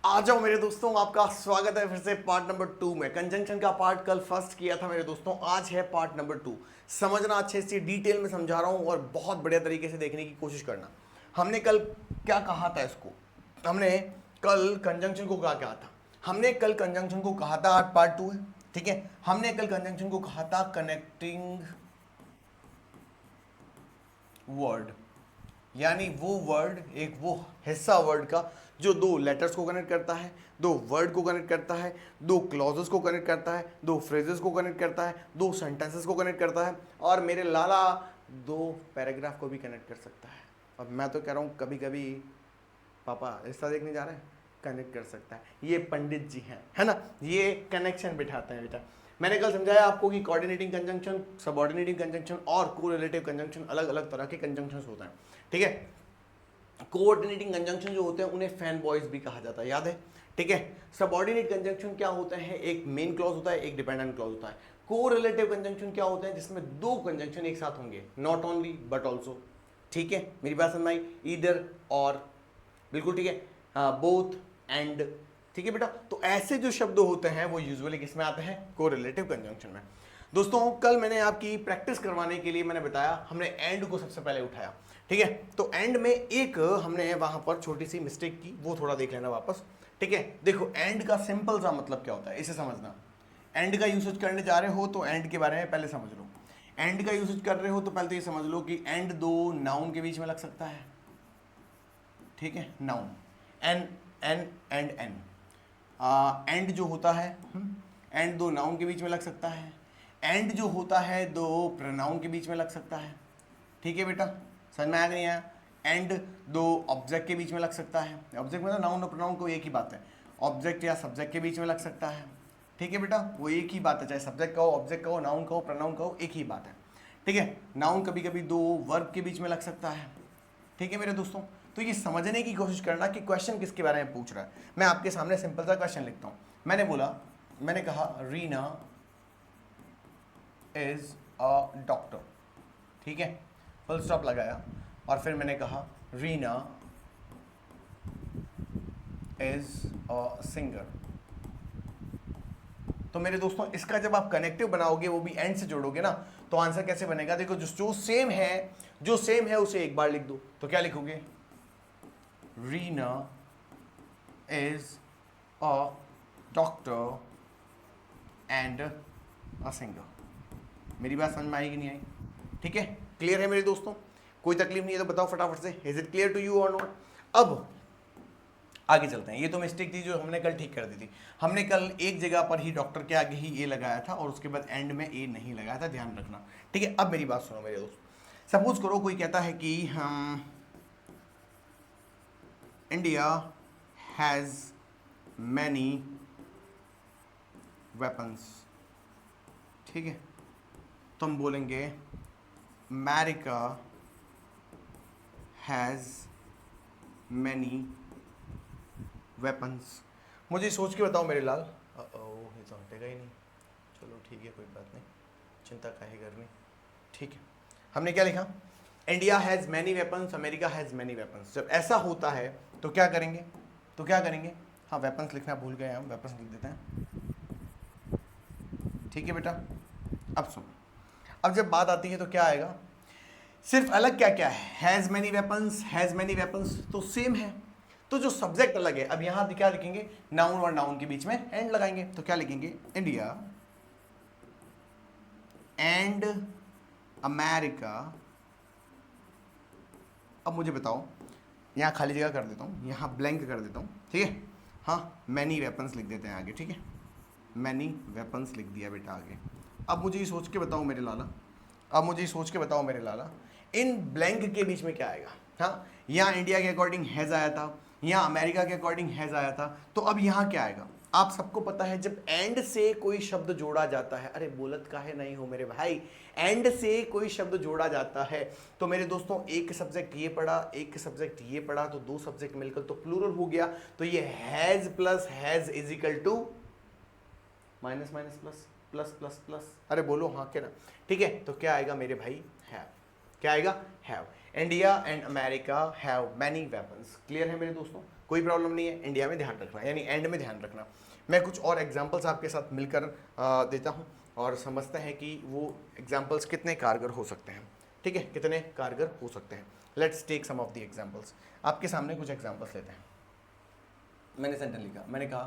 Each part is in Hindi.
आ जाओ मेरे दोस्तों, आपका स्वागत है फिर से पार्ट नंबर 2 में। कंजंक्शन का पार्ट कल फर्स्ट किया था मेरे दोस्तों, आज है पार्ट नंबर 2। समझना अच्छे से, डिटेल में समझा रहा हूं और बहुत बढ़िया तरीके से देखने की कोशिश करना। हमने कल क्या कहा था इसको, हमने कल कंजंक्शन को क्या कहा था, हमने कल कंजंक्शन को कहा था, आज पार्ट 2 है, ठीक है। हमने कल कंजंक्शन को कहा था कनेक्टिंग वर्ड, यानी वो वर्ड, एक वो हिस्सा वर्ड का जो दो लेटर्स को कनेक्ट करता है, दो वर्ड को कनेक्ट करता है, दो क्लॉजेस को कनेक्ट करता है, दो फ्रेजेस को कनेक्ट करता है, दो सेंटेंसेस को कनेक्ट करता है, और मेरे लाला दो पैराग्राफ को भी कनेक्ट कर सकता है। अब मैं तो कह रहा हूँ कभी कभी पापा रिश्ता देखने जा रहे हैं, कनेक्ट कर सकता है। ये पंडित जी हैं, है ना, ये कनेक्शन बिठाते हैं बेटा। मैंने कल समझाया आपको कि कोऑर्डिनेटिंग कंजंक्शन, सबऑर्डिनेटिंग कंजंक्शन और कोरिलेटिव कंजंक्शन अलग अलग तरह के कंजंक्शंस होते हैं, ठीक है। कोऑर्डिनेटिंग कंजंक्शन जो होते हैं उन्हें फैन बॉयज भी कहा जाता है, याद है, ठीक है। सबऑर्डिनेट कंजंक्शन क्या होता है, एक मेन क्लॉज होता है, एक डिपेंडेंट क्लॉज होता है। कोरिलेटिव कंजंक्शन क्या होता है, जिसमें दो कंजंक्शन एक साथ होंगे, नॉट ओनली बट ऑल्सो, ठीक है। मेरी बात समझ आई, ईदर और, बिल्कुल ठीक है, बोथ एंड, ठीक है बेटा। तो ऐसे जो शब्द होते हैं वो यूजुअली किस में आते हैं, कोरिलेटिव कंजंक्शन में। दोस्तों कल मैंने आपकी प्रैक्टिस करवाने के लिए मैंने बताया, हमने एंड को सबसे पहले उठाया, ठीक है। तो एंड में एक हमने वहां पर छोटी सी मिस्टेक की, वो थोड़ा देख लेना वापस, ठीक है। देखो एंड का सिंपल सा मतलब क्या होता है, इसे समझना। एंड का यूसेज करने जा रहे हो तो एंड के बारे में पहले समझ लो। एंड का यूसेज कर रहे हो तो पहले तो ये समझ लो कि एंड दो नाउन के बीच में लग सकता है, ठीक है, noun, N N and N. And जो होता है, एंड दो नाउन के बीच में लग सकता है, एंड जो होता है दो प्रोनाउन के बीच में लग सकता है, ठीक है बेटा, समझ में आ गई है। एंड दो ऑब्जेक्ट के बीच में लग सकता है, ऑब्जेक्ट मतलब नाउन और प्रोनाउन को एक ही बात है, ऑब्जेक्ट या सब्जेक्ट के बीच में लग सकता है, ठीक है बेटा, वो एक ही बात है, चाहे सब्जेक्ट कहो, ऑब्जेक्ट कहो, नाउन कहो, प्रोनाउन कहो, एक ही बात है, ठीक है। नाउन कभी कभी दो वर्ब के बीच में लग सकता है, ठीक है मेरे दोस्तों। तो ये समझने की कोशिश करना कि क्वेश्चन किसके बारे में पूछ रहा है। मैं आपके सामने सिंपल सा क्वेश्चन लिखता हूं। मैंने कहा रीना इज अ डॉक्टर, ठीक है, फुल स्टॉप लगाया, और फिर मैंने कहा रीना इज अ सिंगर। तो मेरे दोस्तों इसका जब आप कनेक्टिव बनाओगे, वो भी एंड से जोड़ोगे ना, तो आंसर कैसे बनेगा, देखो जो सेम है उसे एक बार लिख दो, तो क्या लिखोगे, Reena is a doctor and a singer. मेरी बात समझ में आई कि नहीं आई, ठीक है, क्लियर है मेरे दोस्तों, कोई तकलीफ नहीं है तो बताओ फटाफट से, is it clear to you or not. अब आगे चलते हैं। ये तो मिस्टेक थी जो हमने कल ठीक कर दी थी। हमने कल एक जगह पर ही डॉक्टर के आगे ही ए लगाया था और उसके बाद एंड में ए नहीं लगाया था, ध्यान रखना, ठीक है। अब मेरी बात सुनो मेरे दोस्त, सपोज करो कोई कहता है कि हम इंडिया हैज मैनी वेपन्स, ठीक है, तो हम बोलेंगे अमेरिका हैज मैनी वेपन्स। मुझे सोच के बताओ मेरे लाल, ये तो हटेगा ही नहीं, चलो ठीक है कोई बात नहीं, चिंता काहे करनी, ठीक है। हमने क्या लिखा, India has many weapons, America has many weapons. जब ऐसा होता है तो क्या करेंगे, हाँ वेपन्स लिखना भूल गए, हम वेपन्स लिख देते हैं, ठीक है बेटा। अब सुनो, अब जब बात आती है तो क्या आएगा, सिर्फ अलग क्या क्या है, हैज़ मैनी वेपन्स तो सेम है, तो जो सब्जेक्ट अलग है। अब यहां क्या लिखेंगे, नाउन और नाउन के बीच में एंड लगाएंगे, तो क्या लिखेंगे, इंडिया एंड अमेरिका। अब मुझे बताओ, यहां खाली जगह कर देता हूं, यहां ब्लैंक कर देता हूं, ठीक है, हाँ मैनी वेपन्स लिख देते हैं आगे, ठीक है, मैनी वेपन्स लिख दिया बेटा आगे। अब मुझे ये सोच के बताओ मेरे लाला, इन ब्लैंक के बीच में क्या आएगा, हाँ यहाँ इंडिया के अकॉर्डिंग हैज़ आया था, यहाँ अमेरिका के अकॉर्डिंग हैज़ आया था, तो अब यहाँ क्या आएगा। आप सबको पता है जब एंड से कोई शब्द जोड़ा जाता है, अरे बोलत काहे नहीं हो मेरे भाई, एंड से कोई शब्द जोड़ा जाता है तो मेरे दोस्तों एक सब्जेक्ट ये पढ़ा, एक सब्जेक्ट ये पढ़ा, तो दो सब्जेक्ट मिलकर तो प्लूरल हो गया। तो ये has plus has is equal to minus minus plus plus plus plus, अरे बोलो हाँ के ना, ठीक है। तो क्या आएगा मेरे भाई, हैव, क्या आएगा, have. India and America have many weapons. Clear है मेरे दोस्तों, कोई प्रॉब्लम नहीं है। इंडिया में ध्यान रखना, यानी एंड में ध्यान रखना। मैं कुछ और एग्जाम्पल्स आपके साथ मिलकर देता हूँ और समझते हैं कि वो एग्जाम्पल्स कितने कारगर हो सकते हैं। ठीक है, कितने कारगर हो सकते हैं। Let's take some of the examples. आपके सामने कुछ एग्जाम्पल्स लेते हैं। मैंने सेंटेंस लिखा, मैंने कहा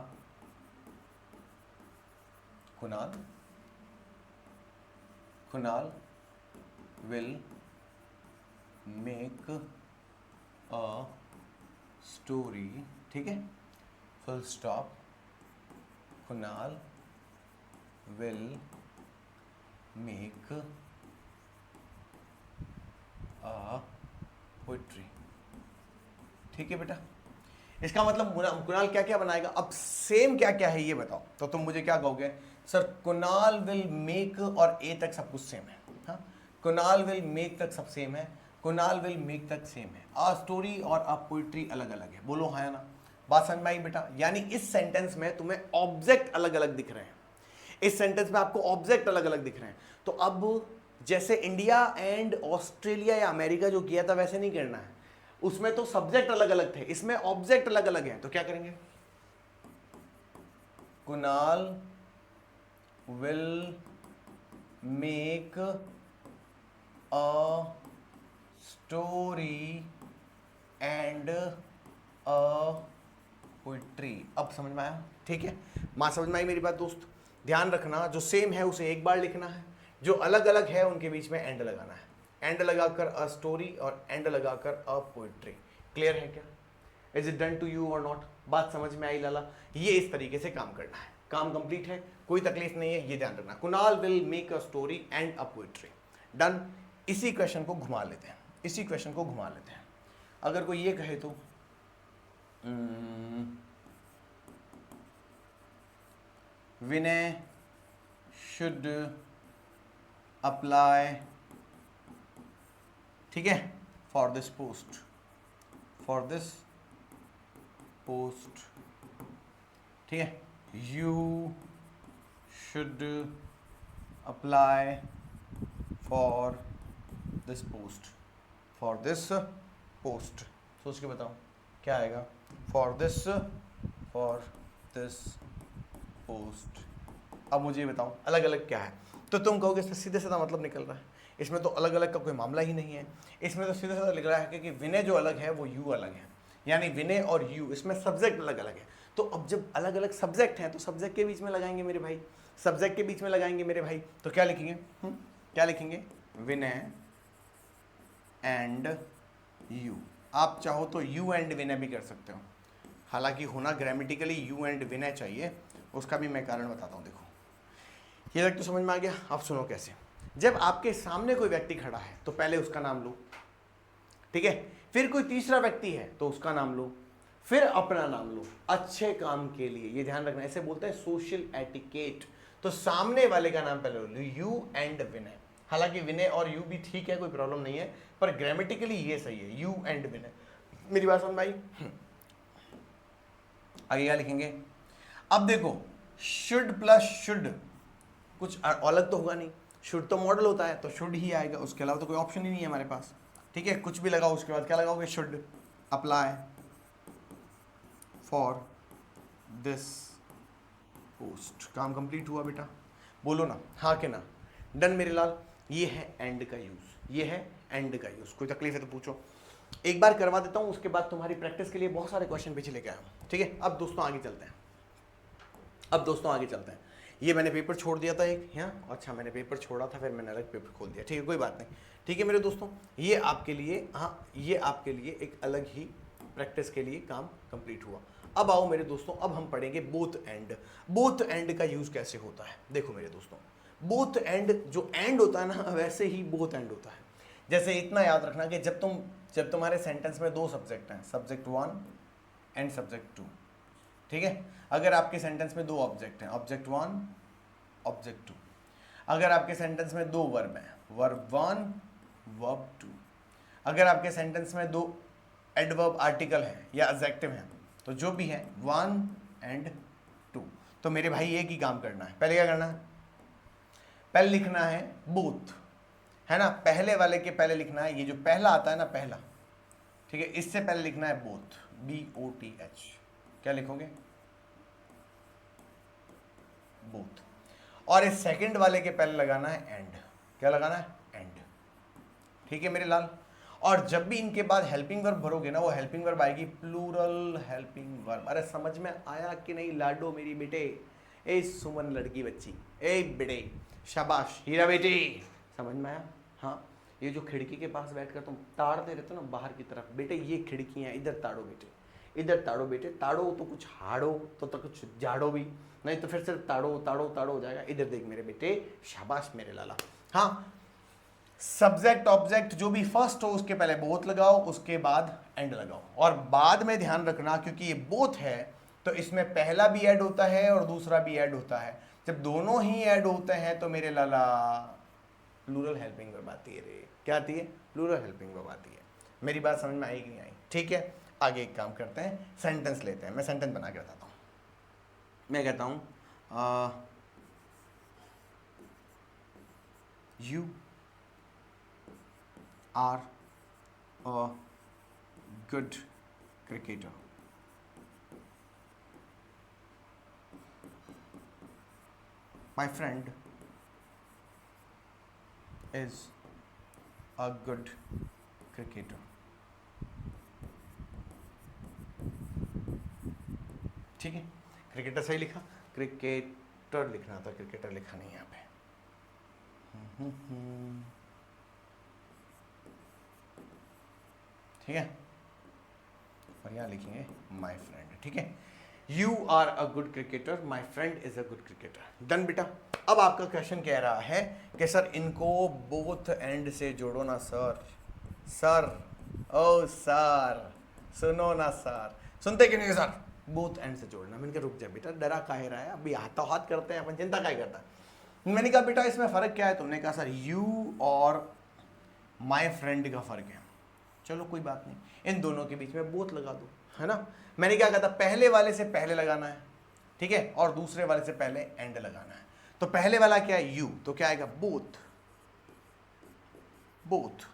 Kunal will make a story, ठीक है, full stop, Kunal will make a poetry. ठीक है बेटा, इसका मतलब कुणाल क्या क्या बनाएगा। अब सेम क्या क्या है ये बताओ, तो तुम मुझे क्या कहोगे, सर कुणाल विल मेक और ए तक सब कुछ सेम है। हाँ, कुणाल विल मेक तक सब सेम है, कुणाल विल मेक तक सेम है, आ स्टोरी और आ पोइट्री अलग अलग है। बोलो हाँ या ना, बात समझ में आई बेटा। यानी इस सेंटेंस में तुम्हें ऑब्जेक्ट अलग अलग दिख रहे हैं, इस सेंटेंस में आपको ऑब्जेक्ट अलग अलग दिख रहे हैं। तो अब जैसे इंडिया एंड ऑस्ट्रेलिया या अमेरिका जो किया था वैसे नहीं करना है, उसमें तो सब्जेक्ट अलग अलग थे, इसमें ऑब्जेक्ट अलग अलग हैं। तो क्या करेंगे, Kunal will make a story and a poetry. अब समझ में आया, ठीक है, मां समझ में आई मेरी बात दोस्त। ध्यान रखना, जो सेम है उसे एक बार लिखना है, जो अलग अलग है उनके बीच में एंड लगाना है। एंड लगाकर अ स्टोरी और एंड लगाकर अ पोइट्री। क्लियर है क्या, is it done to you or not. बात समझ में आई लाला। ये इस तरीके से काम करना है, काम कंप्लीट है, कोई तकलीफ नहीं है, ये ध्यान रखना। Kunal will make a story and a poetry, done. इसी क्वेश्चन को घुमा लेते हैं, इसी क्वेश्चन को घुमा लेते हैं। अगर कोई ये कहे तो विनय शुड अप्लाई, ठीक है, for this post, for this post, ठीक है, you should apply for this post, for this post. सोच के बताओ क्या आएगा, फॉर दिस पोस्ट। अब मुझे बताओ अलग अलग क्या है, तो तुम कहोगे इसमें सीधे सीधा मतलब निकल रहा है, इसमें तो अलग अलग का कोई मामला ही नहीं है। इसमें तो सीधा सीधा लिख रहा है कि विनय जो अलग है वो यू अलग है, यानी विनय और यू, इसमें सब्जेक्ट अलग अलग है। तो अब जब अलग अलग सब्जेक्ट हैं तो सब्जेक्ट के बीच में लगाएंगे मेरे भाई, सब्जेक्ट के बीच में लगाएंगे मेरे भाई। तो क्या लिखेंगे, क्या लिखेंगे, विनय एंड यू। आप चाहो तो यू एंड विनय भी कर सकते हो, हालांकि होना ग्रामेटिकली यू एंड विनय चाहिए, उसका भी मैं कारण बताता हूँ। देखो ये तक तो समझ में आ गया। अब सुनो कैसे, जब आपके सामने कोई व्यक्ति खड़ा है तो पहले उसका नाम लो, ठीक है, फिर कोई तीसरा व्यक्ति है तो उसका नाम लो, फिर अपना नाम लो, अच्छे काम के लिए। ये ध्यान रखना, ऐसे बोलते हैं सोशल एटिकेट। तो सामने वाले का नाम पहले लो, यू एंड विनय। हालांकि विनय और यू भी ठीक है, कोई प्रॉब्लम नहीं है, पर ग्रामेटिकली ये सही है, यू एंड विनय। मेरी बात समझ में आई। आगे क्या लिखेंगे, अब देखो शुड प्लस शुड, कुछ अलग तो होगा नहीं, शुड तो मॉडल होता है तो शुड ही आएगा, उसके अलावा तो कोई ऑप्शन ही नहीं है हमारे पास। ठीक है, कुछ भी लगाओ, उसके बाद क्या लगाओगे, should apply for this post. काम कंप्लीट हुआ बेटा, बोलो ना हाँ के ना, डन मेरे लाल। ये है एंड का यूज, ये है एंड का यूज। कोई तकलीफ है तो पूछो, एक बार करवा देता हूँ, उसके बाद तुम्हारी प्रैक्टिस के लिए बहुत सारे क्वेश्चन पीछे लेके आया हूँ। ठीक है, अब दोस्तों आगे चलते हैं, अब दोस्तों आगे चलते हैं। ये मैंने पेपर छोड़ दिया था एक यहाँ, अच्छा मैंने पेपर छोड़ा था, फिर मैंने अलग पेपर खोल दिया, ठीक है कोई बात नहीं। ठीक है मेरे दोस्तों, ये आपके लिए, हाँ ये आपके लिए एक अलग ही प्रैक्टिस के लिए काम कंप्लीट हुआ। अब आओ मेरे दोस्तों, अब हम पढ़ेंगे बोथ एंड। बोथ एंड का यूज कैसे होता है, देखो मेरे दोस्तों, बोथ एंड जो एंड होता है ना, वैसे ही बोथ एंड होता है। जैसे इतना याद रखना कि जब तुम्हारे सेंटेंस में दो सब्जेक्ट हैं, सब्जेक्ट 1 एंड सब्जेक्ट 2, ठीक है, अगर आपके सेंटेंस में दो ऑब्जेक्ट हैं, ऑब्जेक्ट 1 ऑब्जेक्ट 2, अगर आपके सेंटेंस में दो वर्ब हैं, वर्ब 1 वर्ब 2, अगर आपके सेंटेंस में दो एडवर्ब आर्टिकल हैं या एडजेक्टिव हैं, तो जो भी है 1 एंड 2, तो मेरे भाई एक ही काम करना है। पहले क्या करना है, पहले लिखना है बोथ, है ना, पहले वाले के पहले लिखना है, ये जो पहला आता है ना पहला, ठीक है, इससे पहले लिखना है बोथ, BOTH। क्या लिखोगे? बोथ। और इस सेकंड वाले के पहले लगाना है एंड। क्या लगाना है? एंड। ठीक है मेरे लाल। और जब भी इनके बाद हेल्पिंग वर्ब भरोगे ना, वो हेल्पिंग वर्ब आएगी प्लूरल हेल्पिंग वर्ब। अरे समझ में आया कि नहीं लाडो मेरी बेटे? ए सुमन लड़की बच्ची, ए बेटे, शाबाश हीरा बेटी, समझ में आया? हाँ, ये जो खिड़की के पास बैठकर तुम ताड़ते रहते हो ना बाहर की तरफ, बेटे ये खिड़कियाँ इधर ताड़ो बेटे, इधर ताड़ो बेटे, ताड़ो तो कुछ हाड़ो तो कुछ जाड़ो भी, नहीं तो फिर सिर्फ ताड़ो ताड़ो ताड़ो हो जाएगा। इधर देख मेरे बेटे, शाबाश मेरे लाला। हाँ, सब्जेक्ट ऑब्जेक्ट जो भी फर्स्ट हो उसके पहले बोथ लगाओ, उसके बाद एंड लगाओ। और बाद में ध्यान रखना, क्योंकि ये बोथ है तो इसमें पहला भी ऐड होता है और दूसरा भी ऐड होता है। जब दोनों ही ऐड होते हैं तो मेरे लाला प्लूरल हेल्पिंग वर्ब आती है रे। क्या आती है? प्लूरल हेल्पिंग वर्ब आती है। मेरी बात समझ में आई कि नहीं आई? ठीक है, आगे एक काम करते हैं, सेंटेंस लेते हैं। मैं सेंटेंस बना के बताता हूँ। मैं कहता हूँ you are a good cricketer. My friend is a good cricketer. ठीक है, क्रिकेटर सही लिखा, क्रिकेटर लिखना था, क्रिकेटर लिखा नहीं यहाँ पे। ठीक है, और यहाँ लिखेंगे माई फ्रेंड। ठीक है, you are a good cricketer, my friend is a good cricketer. Done बेटा। अब आपका क्वेश्चन कह रहा है कि सर इनको बोथ एंड से जोड़ो ना सर। सर, ओ सर, सुनो ना सर, सुनते क्यों नहीं सर? बोथ एंड से जोड़ना। मैंने कहा रुक जा बेटा, डरा काहे रहा है, अभी हाथों हाथ करते हैं अपन, चिंता काहे करता है। मैंने कहा बेटा इसमें फ़र्क क्या है? तुमने कहा सर यू और माई फ्रेंड का फ़र्क है। चलो कोई बात नहीं, इन दोनों के बीच में बोथ लगा दो, है ना। मैंने क्या कहा था? पहले वाले से पहले लगाना है, ठीक है, और दूसरे वाले से पहले एंड लगाना है। तो पहले वाला क्या है? यू, तो क्या आएगा? Both. Both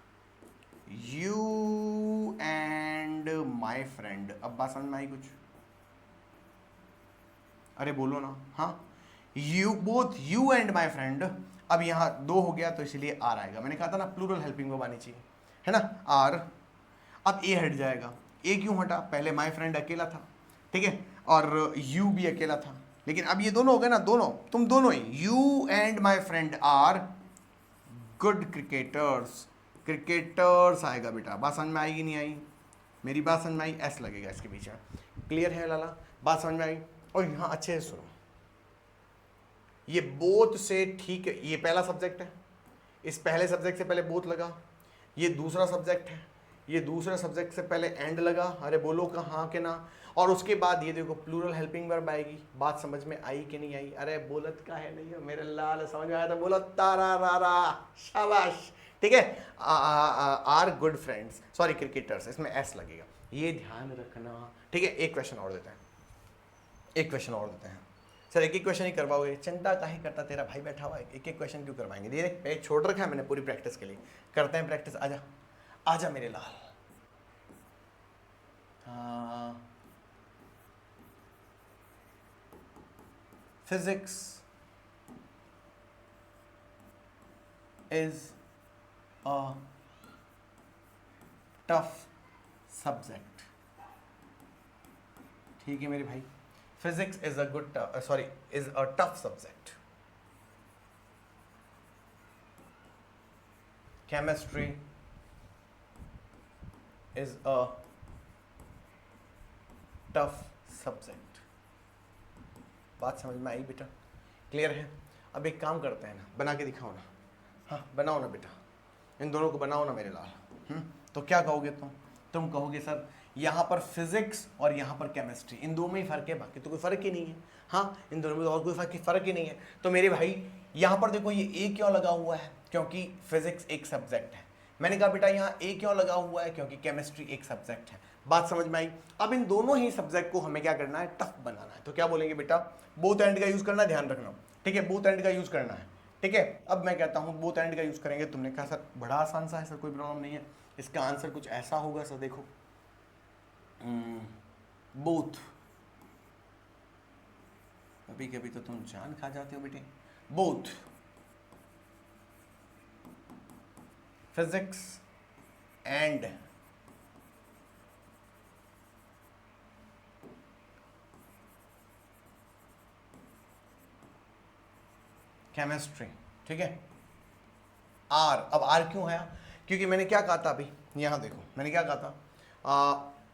you and my friend. अब बात समझ में आई कुछ? अरे बोलो ना। हाँ, you, both you and my friend. अब यहाँ दो हो गया तो इसलिए आर आएगा। मैंने कहा था ना प्लूरल हेल्पिंग वर्ब आनी चाहिए, है ना, आर। अब ए हट जाएगा। ए क्यों हटा? पहले माई फ्रेंड अकेला था, ठीक है, और यू भी अकेला था, लेकिन अब ये दोनों हो गए ना, दोनों, तुम दोनों ही, you and my friend are good cricketers. Cricketers आएगा बेटा। बात समझ में आएगी नहीं आई? मेरी बात समझ में आई? एस लगेगा इसके पीछे। क्लियर है लाला? बात समझ में आई? और यहाँ अच्छे से सुनो, ये बोथ से, ठीक है, ये पहला सब्जेक्ट है, इस पहले सब्जेक्ट से पहले बोथ लगा। ये दूसरा सब्जेक्ट है, ये दूसरे सब्जेक्ट से पहले एंड लगा। अरे बोलो का हाँ के ना। और उसके बाद ये देखो प्लूरल हेल्पिंग वर्ब आएगी। बात समझ में आई कि नहीं आई? अरे बोलत का है नहीं है मेरे लाल, समझ में आया था? बोलो तारा रारा, शाबाश। ठीक है, are good friends, sorry cricketers, इसमें एस लगेगा, ये ध्यान रखना। ठीक है, एक क्वेश्चन और देते हैं, एक क्वेश्चन और देते हैं। सर एक एक क्वेश्चन ही करवाओगे? चिंता काहे करता, तेरा भाई बैठा हुआ है, एक एक क्वेश्चन क्यों करवाएंगे? धीरे पेज छोड़ रखा है मैंने पूरी प्रैक्टिस के लिए। करते हैं प्रैक्टिस। आजा आजा मेरे लाल। Physics is a tough subject. ठीक है मेरे भाई, physics is a good, sorry, is a tough subject. Chemistry is a tough subject. बात समझ में आई बेटा? क्लियर है? अब एक काम करते हैं ना, बना के दिखाओ ना। हाँ बनाओ ना बेटा, इन दोनों को बनाओ ना मेरे लाल। तो क्या कहोगे तुम कहोगे सर यहाँ पर फिजिक्स और यहाँ पर केमिस्ट्री, इन दो में ही फर्क है, बाकी तो कोई फर्क ही नहीं है। हाँ, इन दोनों में तो और कोई फर्क ही नहीं है। तो मेरे भाई यहाँ पर देखो, ये ए क्यों लगा हुआ है? क्योंकि फिजिक्स एक सब्जेक्ट है। मैंने कहा बेटा यहाँ ए क्यों लगा हुआ है? क्योंकि केमिस्ट्री एक सब्जेक्ट है। बात समझ में आई? अब इन दोनों ही सब्जेक्ट को हमें क्या करना है? टफ बनाना है। तो क्या बोलेंगे बेटा? बोथ एंड का यूज करना, ध्यान रखना, ठीक है, बोथ एंड का यूज करना है, ठीक है, अब मैं कहता हूँ बोथ एंड का यूज करेंगे। तुमने कहा सर बड़ा आसान सा है सर, कोई प्रॉब्लम नहीं है। इसका आंसर कुछ ऐसा होगा सर, देखो बोथ। कभी कभी तो तुम जान खा जाते हो बेटे। बोथ फिजिक्स एंड केमिस्ट्री, ठीक है। आर, अब आर क्यों है? क्योंकि मैंने क्या कहा था अभी, यहां देखो मैंने क्या कहा था,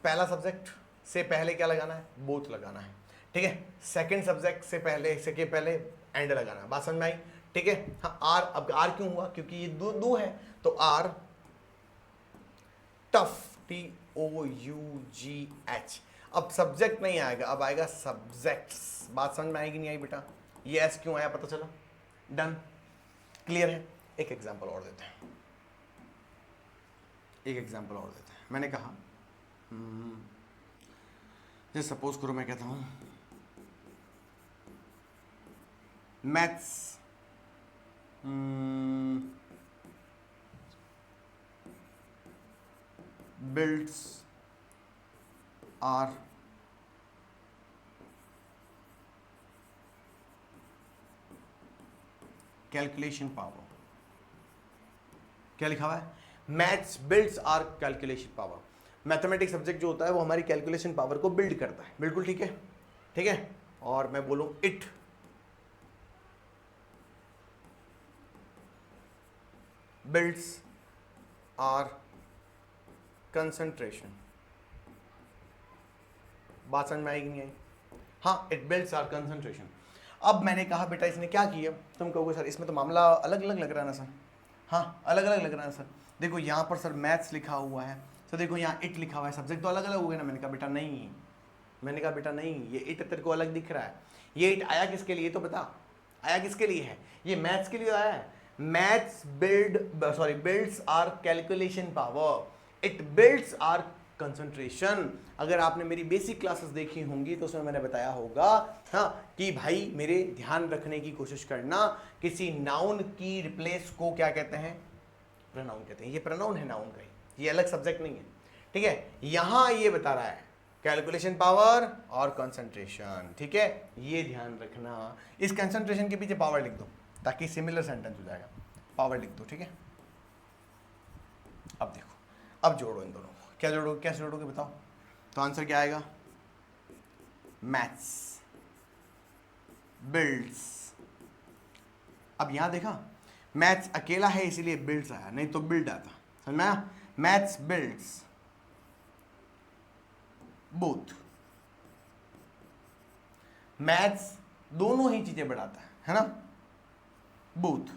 पहला सब्जेक्ट से पहले क्या लगाना है, बोथ लगाना है, ठीक है। सेकंड सब्जेक्ट से पहले एंड लगाना है, बात समझ में आई, ठीक है। हाँ आर, अब आर क्यों हुआ, क्योंकि ये दो है, तो आर टफ, TOUGH। अब सब्जेक्ट नहीं आएगा, अब आएगा सब्जेक्ट्स। बात समझ में आएगी नहीं आई बेटा? ये एस क्यों आया पता चला? डन, क्लियर है। एक एग्जांपल और देते हैं, मैंने कहा जैसे सपोज करो मैं कहता हूं maths builds our calculation power. क्या लिखा हुआ है? Maths builds are calculation power. Mathematics subject जो होता है वो हमारी कैलकुलेशन पावर को बिल्ड करता है, बिल्कुल ठीक है, ठीक है। और मैं बोलूं इट बिल्ड्स आर कंसंट्रेशन। बात समझ में आएगी नहीं आई? हाँ, इट बिल्ड्स आर कंसंट्रेशन। अब मैंने कहा बेटा इसने क्या किया, तुम कहोगे सर इसमें तो मामला अलग अलग लग रहा है ना सर। हाँ अलग अलग लग रहा है सर। देखो यहाँ पर सर मैथ्स लिखा हुआ है, तो देखो यहाँ इट लिखा हुआ है, सब्जेक्ट तो अलग अलग हो गए ना। मैंने कहा बेटा नहीं, ये इट तेरे को अलग दिख रहा है। ये इट आया किसके लिए तो बता, आया किसके लिए है? ये मैथ्स के लिए आया है। Maths builds are calculation power, it builds our concentration. अगर आपने मेरी बेसिक क्लासेस देखी होंगी तो उसमें मैंने बताया होगा हाँ कि भाई मेरे ध्यान रखने की कोशिश करना, किसी नाउन की रिप्लेस को क्या कहते हैं? प्रोनाउन कहते हैं। ये प्रोनाउन है नाउन का ही, ये अलग सब्जेक्ट नहीं है, ठीक है। यहां ये बता रहा है कैलकुलेशन पावर और कंसंट्रेशन, ठीक है। ये ध्यान रखना, इस कंसंट्रेशन के पीछे पावर लिख दो ताकि सिमिलर सेंटेंस हो जाएगा। पावर लिख दो, ठीक है। अब देखो, अब जोड़ो इन दोनों को। क्या जोड़ोगे, कैसे जोड़ोगे बताओ? तो आंसर क्या आएगा? Maths builds. अब यहां देखा मैथ्स अकेला है इसीलिए बिल्ड्स आया, नहीं तो बिल्ड आता। समझ में आया? Maths builds both. मैथ्स दोनों ही चीजें बढ़ाता है ना। बोथ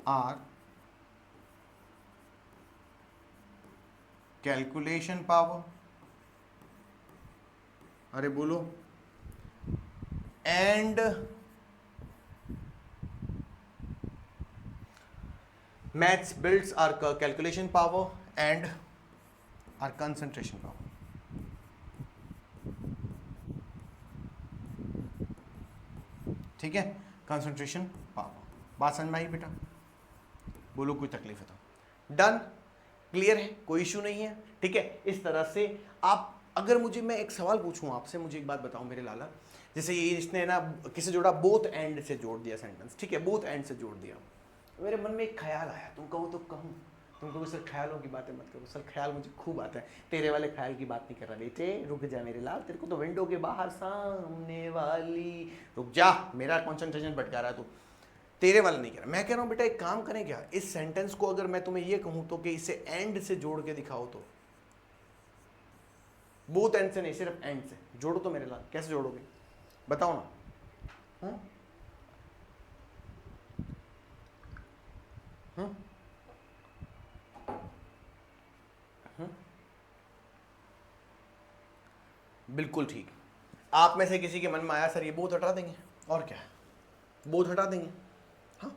आर कैलकुलेशन पावर, अरे बोलो, and maths builds are calculation power and are concentration power. ठीक है, कंसंट्रेशन पावर। बात समझ में आई बेटा? बोलो कोई तकलीफ है तो? डन, क्लियर है, कोई इशू नहीं है, ठीक है। इस तरह से आप, अगर मैं एक सवाल पूछूं आपसे, मुझे एक बात बताओ मेरे लाला, जैसे ये इसने ना किसे जोड़ा, बोथ एंड से जोड़ दिया सेंटेंस, ठीक है, बोथ एंड से जोड़ दिया। मेरे मन में एक ख्याल आया, तुम कहो तो कहूँ, तुम कहो सर ख्यालों की बातें मत करो। सर ख्याल मुझे खूब आता है, तेरे वाले ख्याल की बात नहीं कर रहा बेटे, रुक जा मेरे लाल, तेरे को तो विंडो के बाहर सामने वाली, रुक जा, मेरा कॉन्सेंट्रेशन भटका रहा है तू, तेरे वाला नहीं कह रहा। मैं कह रहा हूँ बेटा एक काम करें क्या, इस सेंटेंस को अगर मैं तुम्हें ये कहूँ तो कि इसे एंड से जोड़ के दिखाओ, तो बोथ एंड से नहीं, सिर्फ एंड से जोड़ो तो मेरे लाल। कैसे जोड़ोगे बताओ ना? हाँ हाँ बिल्कुल ठीक। आप में से किसी के मन में आया सर ये बोथ हटा देंगे, और क्या है, बोथ हटा देंगे, हाँ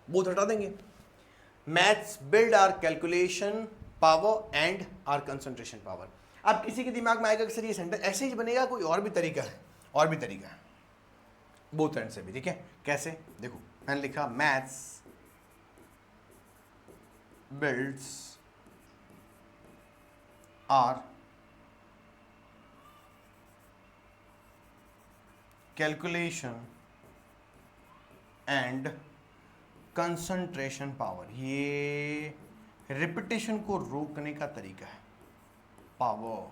बोथ हटा देंगे। Maths build are calculation power and are concentration power. अब किसी के दिमाग में आएगा कि सर ये सेंटेंस ऐसे ही बनेगा, कोई और भी तरीका है? और भी तरीका है बोथ एंड से भी, ठीक है। कैसे? देखो मैंने लिखा maths builds are calculation and concentration power. ये रिपीटेशन को रोकने का तरीका है। पावर,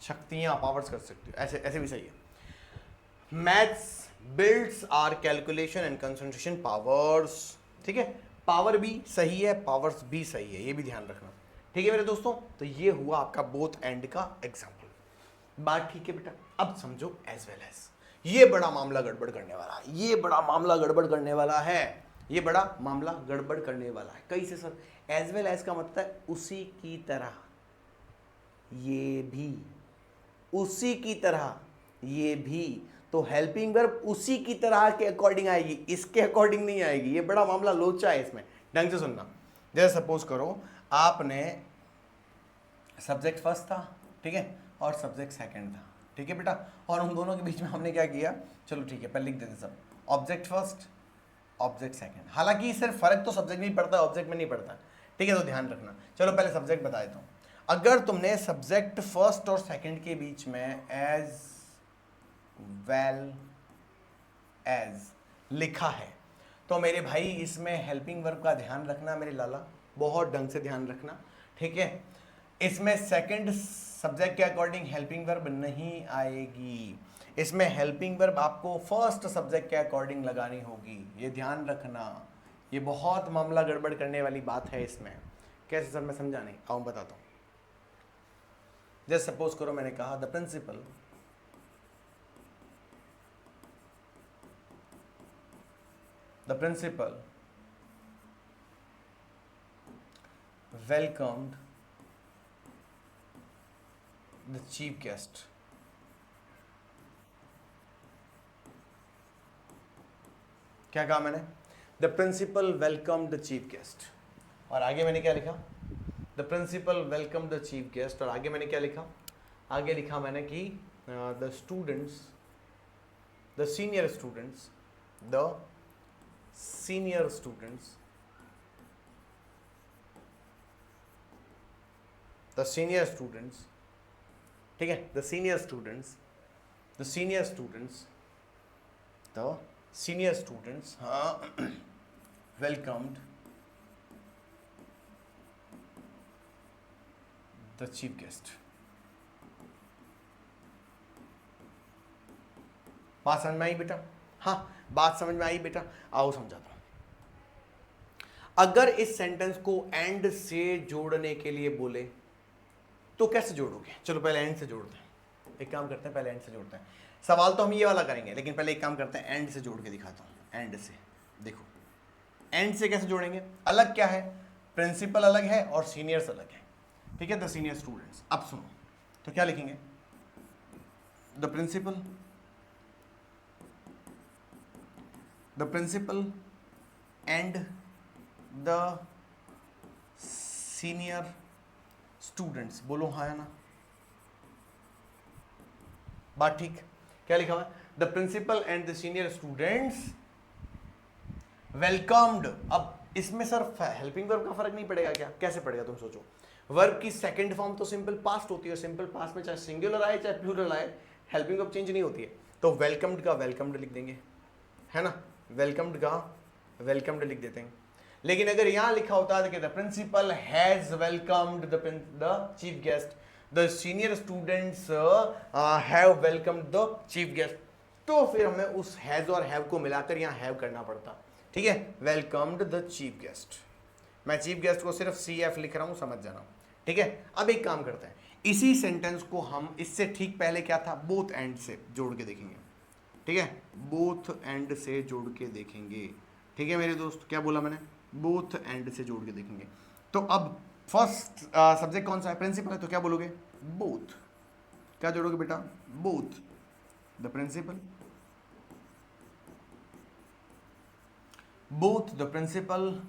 शक्तियां, पावर्स कर सकते हो, ऐसे ऐसे भी सही है। Maths builds are calculation and concentration powers. ठीक है, पावर भी सही है, पावर्स भी सही है, ये भी ध्यान रखना। ठीक है मेरे दोस्तों, तो ये हुआ आपका बोथ एंड का एग्जाम्पल। बात ठीक है बेटा, अब समझो एज वेल एज। ये बड़ा मामला गड़बड़ करने वाला है, ये बड़ा मामला गड़बड़ करने वाला है, ये बड़ा मामला गड़बड़ करने वाला है। कैसे सर? एज वेल एज का मतलब है उसी की तरह, ये भी उसी की तरह, ये भी। तो हेल्पिंग वर्ब उसी की तरह के अकॉर्डिंग आएगी, इसके अकॉर्डिंग नहीं आएगी। ये बड़ा मामला लोचा है इसमें, ढंग से सुनना। जैसे सपोज करो आपने सब्जेक्ट फर्स्ट था, ठीक है, और सब्जेक्ट सेकंड था, ठीक है बेटा, और उन दोनों के बीच में हमने क्या किया, चलो ठीक है पहले लिख देते सब, ऑब्जेक्ट फर्स्ट ऑब्जेक्ट सेकंड। हालांकि सिर्फ फर्क तो सब्जेक्ट में ही पड़ता है, ऑब्जेक्ट में नहीं पड़ता, ठीक है, तो ध्यान रखना। चलो पहले सब्जेक्ट बता देता हूँ। अगर तुमने सब्जेक्ट फर्स्ट और सेकंड के बीच में एज वेल एज लिखा है, तो मेरे भाई इसमें हेल्पिंग वर्ब का ध्यान रखना मेरे लाला, बहुत ढंग से ध्यान रखना, ठीक है। इसमें सेकंड सब्जेक्ट के अकॉर्डिंग हेल्पिंग वर्ब नहीं आएगी, इसमें हेल्पिंग वर्ब आपको फर्स्ट सब्जेक्ट के अकॉर्डिंग लगानी होगी, ये ध्यान रखना। ये बहुत मामला गड़बड़ करने वाली बात है इसमें। कैसे सर? मैं समझा नहीं, आओ बताता हूँ। जैसे सपोज करो मैंने कहा the principal welcomed the chief guest। क्या कहा मैंने? The principal welcome the chief guest, और आगे मैंने क्या लिखा? The principal welcome the chief guest, और आगे मैंने क्या लिखा? आगे लिखा मैंने कि the students, the senior students, the senior students, the senior students, ठीक है, the senior students, the senior students, the senior students welcomed the chief guest. बात समझ में आई बेटा? हाँ, बात समझ में आई बेटा? आओ समझाता हूं। अगर इस सेंटेंस को एंड से जोड़ने के लिए बोले तो कैसे जोड़ोगे? चलो पहले एंड से जोड़ते हैं, एक काम करते हैं, पहले एंड से जोड़ते हैं। सवाल तो हम ये वाला करेंगे, लेकिन पहले एक काम करते हैं, एंड से जोड़ के दिखाता हूं। एंड से देखो, एंड से कैसे जोड़ेंगे? अलग क्या है, प्रिंसिपल अलग है और सीनियर्स अलग है, ठीक है, द सीनियर स्टूडेंट्स। अब सुनो, तो क्या लिखेंगे? The principal and the senior students. बोलो हाँ या ना, बात ठीक? क्या लिखा हुआ है? The principal and the senior students welcomed. अब इसमें सर हेल्पिंग वर्ब का फर्क नहीं पड़ेगा क्या? कैसे पड़ेगा तुम सोचो। वर्ब की सेकंड फॉर्म तो सिंपल पास्ट होती है, सिंपल पास्ट में चाहे सिंगुलर आए चाहे प्लूरल आए, हेल्पिंग वर्ब चेंज नहीं होती है। तो वेलकम्ड का वेलकम्ड लिख देंगे, है ना, वेलकम्ड का वेलकम्ड लिख देते हैं। लेकिन अगर यहां लिखा होता है कि the principal has welcomed the chief guest, the senior students have welcomed the chief guest, तो फिर हमें उस हैज और हैव को मिलाकर यहां हैव करना पड़ता, ठीक है, वेलकम्ड द चीफ गेस्ट। मैं चीफ गेस्ट को सिर्फ CF लिख रहा हूं, समझ जाना, ठीक है। अब एक काम करते हैं, इसी सेंटेंस को हम इससे ठीक पहले क्या था, बोथ एंड से जोड़ के देखेंगे, ठीक है, बोथ एंड से जोड़ के देखेंगे, ठीक है मेरे दोस्त। क्या बोला मैंने? बोथ एंड से जोड़ के देखेंगे। तो अब फर्स्ट सब्जेक्ट कौन सा है? प्रिंसिपल है, तो क्या बोलोगे? बोथ। क्या जोड़ोगे बेटा? Both the principal, both the principal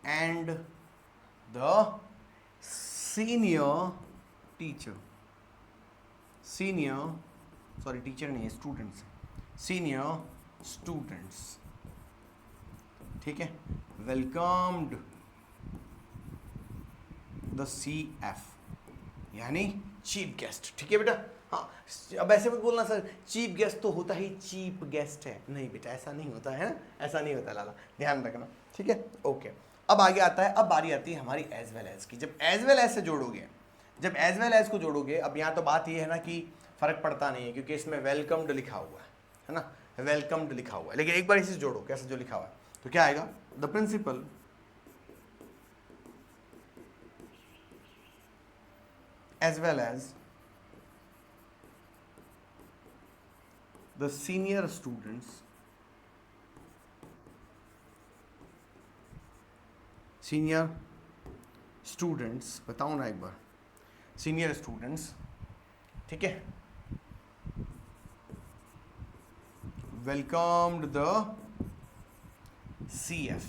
and the senior teacher, senior, sorry teacher नहीं है, स्टूडेंट्स, सीनियर स्टूडेंट्स, ठीक है, वेलकम्ड द CF, यानी चीफ गेस्ट, ठीक है बेटा। हाँ, अब ऐसे मत बोलना सर चीफ गेस्ट तो होता ही चीफ गेस्ट है, नहीं बेटा ऐसा नहीं होता है ना, ऐसा नहीं होता लाला, ध्यान रखना, ठीक है, ओके। अब आगे आता है, अब बारी आती है हमारी एज वेल एज की। जब एज वेल एज से जोड़ोगे, जब एज वेल एज को जोड़ोगे, अब यहाँ तो बात ये है ना कि फर्क पड़ता नहीं है क्योंकि इसमें वेलकम्ड लिखा हुआ है ना, वेलकम्ड लिखा हुआ है, लेकिन एक बार इसे जोड़ो कैसे जो लिखा हुआ है, तो क्या आएगा, the principal as well as the senior students, बताओ ना एक बार, सीनियर स्टूडेंट्स, ठीक है, वेलकम्ड द CF,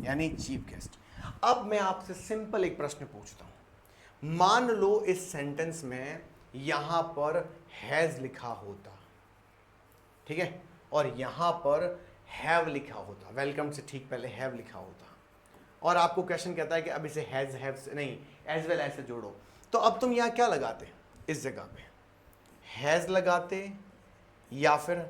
यानी चीफ गेस्ट। अब मैं आपसे सिंपल एक प्रश्न पूछता हूं, मान लो इस सेंटेंस में यहां पर हैज लिखा होता, ठीक है, और यहां पर हैव लिखा होता, वेलकम से ठीक पहले हैव लिखा होता, और आपको क्वेश्चन कहता है कि अब इसे हैज हैव से नहीं एज वेल एज से जोड़ो, तो अब तुम यहां क्या लगाते, इस जगह पे हैज लगाते या फिर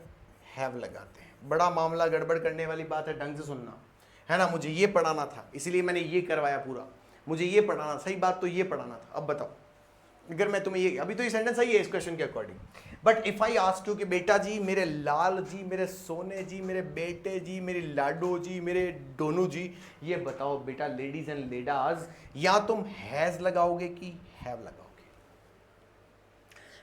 हैव लगाते। बड़ा मामला गड़बड़ करने वाली बात है, ढंग से सुनना है ना, मुझे ये पढ़ाना था इसीलिए मैंने ये करवाया पूरा, मुझे ये पढ़ाना, सही बात तो ये पढ़ाना था। अब बताओ अगर मैं तुम्हें ये, अभी तो ये सेंटेंस सही है इस क्वेश्चन के according, but if I ask you कि बेटा जी, मेरे लाल जी, मेरे सोने जी, मेरे बेटे जी, मेरी लाडो जी, मेरे डोनू जी, ये बताओ बेटा लेडीज एंड लेडाज, या तुम हैज लगाओगे कि हैव लगाओगे।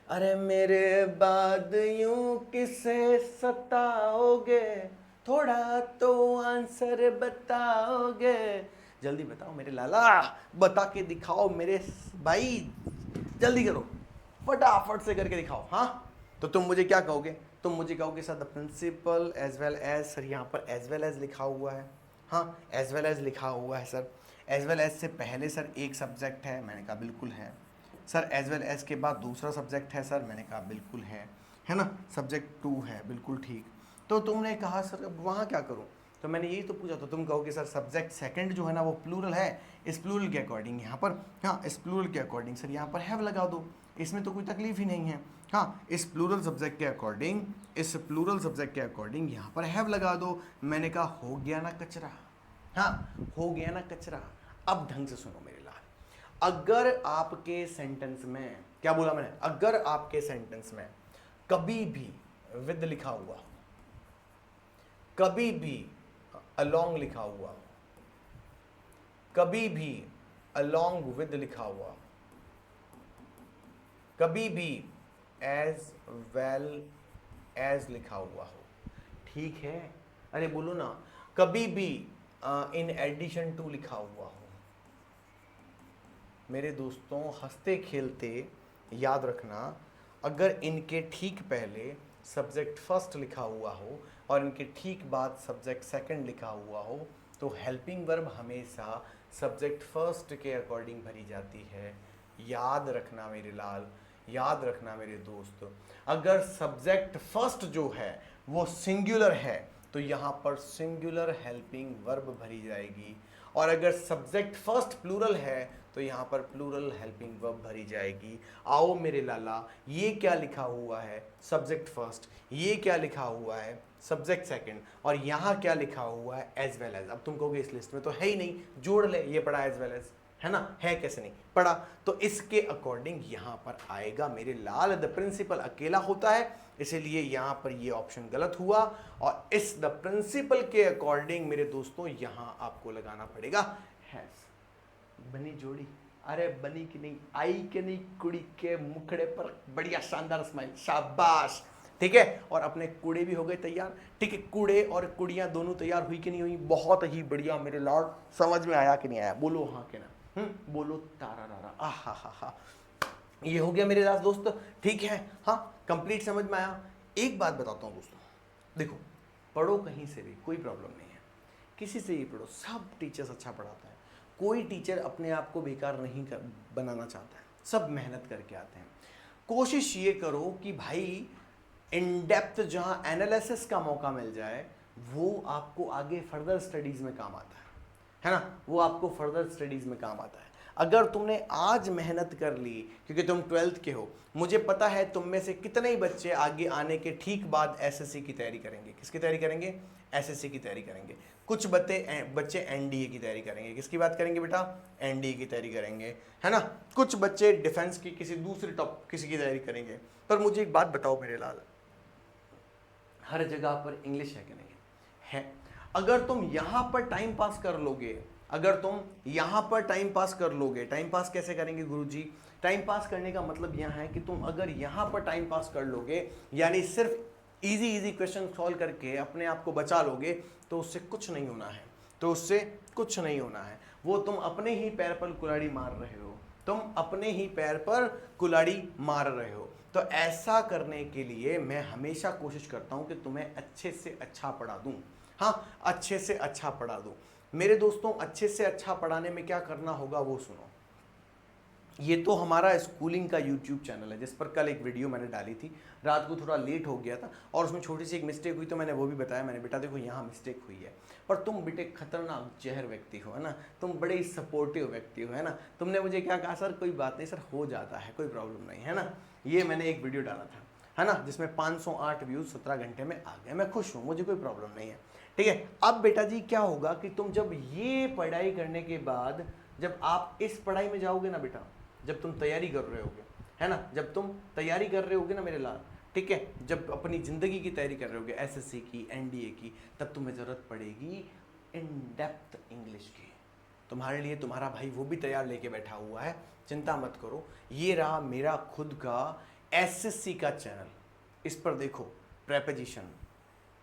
अरे मेरे बाद यूं किसे सताओगे, थोड़ा तो आंसर बताओगे, जल्दी बताओ मेरे लाला, बता के दिखाओ मेरे भाई, जल्दी करो, फटाफट से करके दिखाओ। हाँ, तो तुम मुझे क्या कहोगे, तुम मुझे कहोगे sir the principal as well as, sir यहाँ पर एज वेल एज लिखा हुआ है, हाँ एज वेल एज लिखा हुआ है सर, एज वेल एज से पहले सर एक सब्जेक्ट है, मैंने कहा बिल्कुल है सर, एज वेल एज के बाद दूसरा सब्जेक्ट है सर, मैंने कहा बिल्कुल है ना, सब्जेक्ट 2 है, बिल्कुल ठीक। तो तुमने कहा सर अब वहाँ क्या करूँ, तो मैंने यही तो पूछा, तो तुम कहोगे सर सब्जेक्ट सेकंड जो है ना वो प्लूरल है, इस प्लूरल के अकॉर्डिंग यहाँ पर, हाँ इस प्लूरल के अकॉर्डिंग सर यहाँ पर हैव लगा दो, इसमें तो कोई तकलीफ ही नहीं है। हाँ, इस प्लूरल सब्जेक्ट के अकॉर्डिंग, इस प्लूरल सब्जेक्ट के अकॉर्डिंग यहाँ पर हैव लगा दो। मैंने कहा हो गया ना कचरा, हाँ हो गया ना कचरा। अब ढंग से सुनो मेरे लाल, अगर आपके सेंटेंस में, क्या बोला मैंने, अगर आपके सेंटेंस में कभी भी विद लिखा हुआ, कभी भी along लिखा हुआ, कभी भी along with लिखा हुआ, कभी भी as well as लिखा हुआ हो, ठीक है, अरे बोलो ना, कभी भी in addition to लिखा हुआ हो, मेरे दोस्तों हंसते खेलते याद रखना, अगर इनके ठीक पहले सब्जेक्ट फर्स्ट लिखा हुआ हो और इनके ठीक बाद सब्जेक्ट सेकंड लिखा हुआ हो, तो हेल्पिंग वर्ब हमेशा सब्जेक्ट फर्स्ट के अकॉर्डिंग भरी जाती है। याद रखना मेरे लाल, याद रखना मेरे दोस्त, अगर सब्जेक्ट फर्स्ट जो है वो सिंगुलर है तो यहाँ पर सिंगुलर हेल्पिंग वर्ब भरी जाएगी, और अगर सब्जेक्ट फर्स्ट प्लूरल है तो यहाँ पर प्लूरल हेल्पिंग वर्ब भरी जाएगी। आओ मेरे लाला, ये क्या लिखा हुआ है, सब्जेक्ट फर्स्ट, ये क्या लिखा हुआ है, सब्जेक्ट सेकंड, और यहाँ क्या लिखा हुआ है, एज वेल एज। अब तुम कहोगे इस लिस्ट में तो है ही नहीं, जोड़ ले, ये पढ़ा एज वेल एज, है ना, है कैसे नहीं पढ़ा, तो इसके अकॉर्डिंग यहाँ पर आएगा मेरे लाल, द प्रिंसिपल अकेला होता है, इसीलिए यहाँ पर ये ऑप्शन गलत हुआ, और इस द प्रिंसिपल के अकॉर्डिंग मेरे दोस्तों यहाँ आपको लगाना पड़ेगा हैज। बनी जोड़ी, अरे बनी कि नहीं, आई कि नहीं, कुड़ी के मुखड़े पर बढ़िया शानदार स्माइल, शाबाश, ठीक है, और अपने कूड़े भी हो गए तैयार, ठीक है, कूड़े और कुड़ियाँ दोनों तैयार हुई कि नहीं हुई, बहुत ही बढ़िया मेरे लॉर्ड, समझ में आया कि नहीं आया, बोलो हाँ कि ना, बोलो तारा रारा, आहा हा हा, ये हो गया मेरे दोस्त, ठीक है, हाँ कंप्लीट समझ में आया। एक बात बताता हूँ दोस्तों, देखो पढ़ो कहीं से भी कोई प्रॉब्लम नहीं है, किसी से ही पढ़ो, सब टीचर्स अच्छा पढ़ाता है, कोई टीचर अपने आप को बेकार नहीं बनाना चाहता है, सब मेहनत करके आते हैं। कोशिश ये करो कि भाई इन डेप्थ जहां एनालिसिस का मौका मिल जाए, वो आपको आगे फर्दर स्टडीज में काम आता है ना, वो आपको फर्दर स्टडीज में काम आता है। अगर तुमने आज मेहनत कर ली, क्योंकि तुम 12th के हो, मुझे पता है तुम में से कितने ही बच्चे आगे आने के ठीक बाद एसएससी की तैयारी करेंगे। किसकी तैयारी करेंगे? एसएससी की तैयारी करेंगे। कुछ बच्चे एनडीए की तैयारी करेंगे। किसकी बात करेंगे बेटा? एनडीए की तैयारी करेंगे, है ना। कुछ बच्चे डिफेंस की किसी दूसरी टॉप किसी की तैयारी करेंगे। पर मुझे एक बात बताओ मेरे लाल, हर जगह पर इंग्लिश है कि नहीं है? अगर तुम यहां पर टाइम पास कर लोगे, अगर तुम यहां पर टाइम पास कर लोगे, टाइम पास कैसे करेंगे गुरुजी? टाइम पास करने का मतलब यह है कि तुम अगर यहां पर टाइम पास कर लोगे, यानी सिर्फ इजी इजी क्वेश्चन सॉल्व करके अपने आप को बचा लोगे, तो उससे कुछ नहीं होना है, तो उससे कुछ नहीं होना है। वो तुम अपने ही पैर पर कुल्हाड़ी मार रहे हो, तुम अपने ही पैर पर कुल्हाड़ी मार रहे हो। तो ऐसा करने के लिए मैं हमेशा कोशिश करता हूं कि तुम्हें अच्छे से अच्छा पढ़ा दूं। हाँ, अच्छे से अच्छा पढ़ा दूं। मेरे दोस्तों, अच्छे से अच्छा पढ़ाने में क्या करना होगा वो सुनो। ये तो हमारा स्कूलिंग का यूट्यूब चैनल है, जिस पर कल एक वीडियो मैंने डाली थी। रात को थोड़ा लेट हो गया था और उसमें छोटी सी एक मिस्टेक हुई, तो मैंने वो भी बताया। मैंने बेटा देखो यहाँ मिस्टेक हुई है, पर तुम बेटे खतरनाक जहर व्यक्ति हो, है ना, तुम बड़े ही सपोर्टिव व्यक्ति हो, है ना। तुमने मुझे क्या कहा? सर कोई बात नहीं सर, हो जाता है, कोई प्रॉब्लम नहीं, है ना। ये मैंने एक वीडियो डाला था, है ना, जिसमें 508 व्यूज़ 17 घंटे में आ गए। मैं खुश हूँ, मुझे कोई प्रॉब्लम नहीं है, ठीक है। अब बेटा जी क्या होगा कि तुम जब ये पढ़ाई करने के बाद, जब आप इस पढ़ाई में जाओगे ना बेटा, जब तुम तैयारी कर रहे होगे, है ना, जब तुम तैयारी कर रहे होगे ना मेरे लाल, ठीक है, जब अपनी ज़िंदगी की तैयारी कर रहे होगे, एसएससी की, एनडीए की, तब तुम्हें ज़रूरत पड़ेगी इन डेप्थ इंग्लिश की। तुम्हारे लिए तुम्हारा भाई वो भी तैयार लेके बैठा हुआ है, चिंता मत करो। ये रहा मेरा खुद का एसएससी का चैनल। इस पर देखो preposition,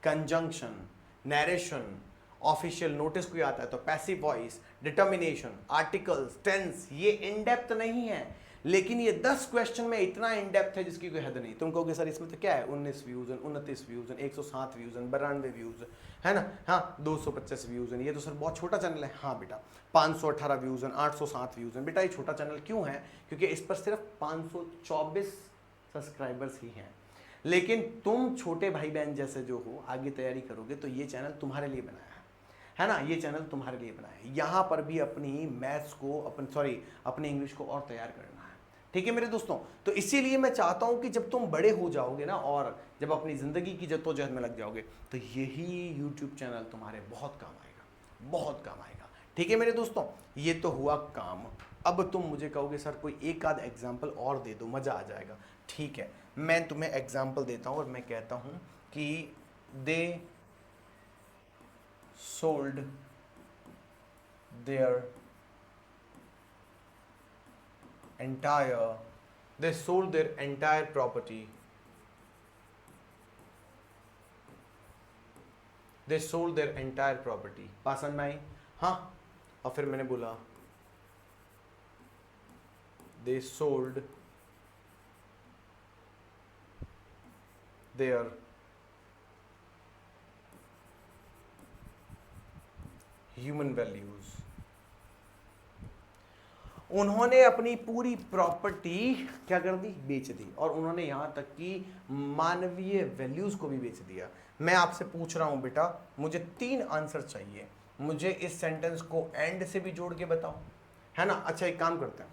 conjunction, narration, official notice कोई आता है तो passive voice, determination, articles, tense. ये इन डेप्थ नहीं है, लेकिन ये 10 क्वेश्चन में इतना इन डेप्थ है जिसकी कोई हद नहीं। तुम कहोगे सर इसमें तो क्या है, 19 व्यूज, 29 व्यूज, 107 व्यूज, 92 व्यूज, है ना, हाँ 225 व्यूज, ये तो सर बहुत छोटा चैनल है। हाँ बेटा, 518 व्यूज, 807 व्यूज। बेटा ये छोटा चैनल क्यों है? क्योंकि इस पर सिर्फ 524 सब्सक्राइबर्स ही हैं। लेकिन तुम छोटे भाई बहन जैसे जो हो, आगे तैयारी करोगे तो ये चैनल तुम्हारे लिए बनाया है ना, ये चैनल तुम्हारे लिए बनाया है। यहाँ पर भी अपनी मैथ्स को, अपनी इंग्लिश को और तैयार करना है, ठीक है मेरे दोस्तों। तो इसीलिए मैं चाहता हूँ कि जब तुम बड़े हो जाओगे ना, और जब अपनी ज़िंदगी की जद्दोजहद में लग जाओगे, तो यही यूट्यूब चैनल तुम्हारे बहुत काम आएगा, बहुत काम आएगा, ठीक है मेरे दोस्तों। ये तो हुआ काम। अब तुम मुझे कहोगे सर कोई एक आध एग्जाम्पल और दे दो, मज़ा आ जाएगा। ठीक है, मैं तुम्हें एग्जाम्पल देता हूँ और मैं कहता हूँ कि दे sold their entire property, they sold their entire property। पसंद में आई? हाँ, और फिर मैंने बोला they sold their human values. उन्होंने अपनी पूरी प्रॉपर्टी क्या कर दी? बेच दी। और उन्होंने यहां तक कि मानवीय वैल्यूज को भी बेच दिया। मैं आपसे पूछ रहा हूं बेटा, मुझे 3 आंसर चाहिए। मुझे इस सेंटेंस को एंड से भी जोड़ के बताओ, है ना। अच्छा एक काम करते हैं,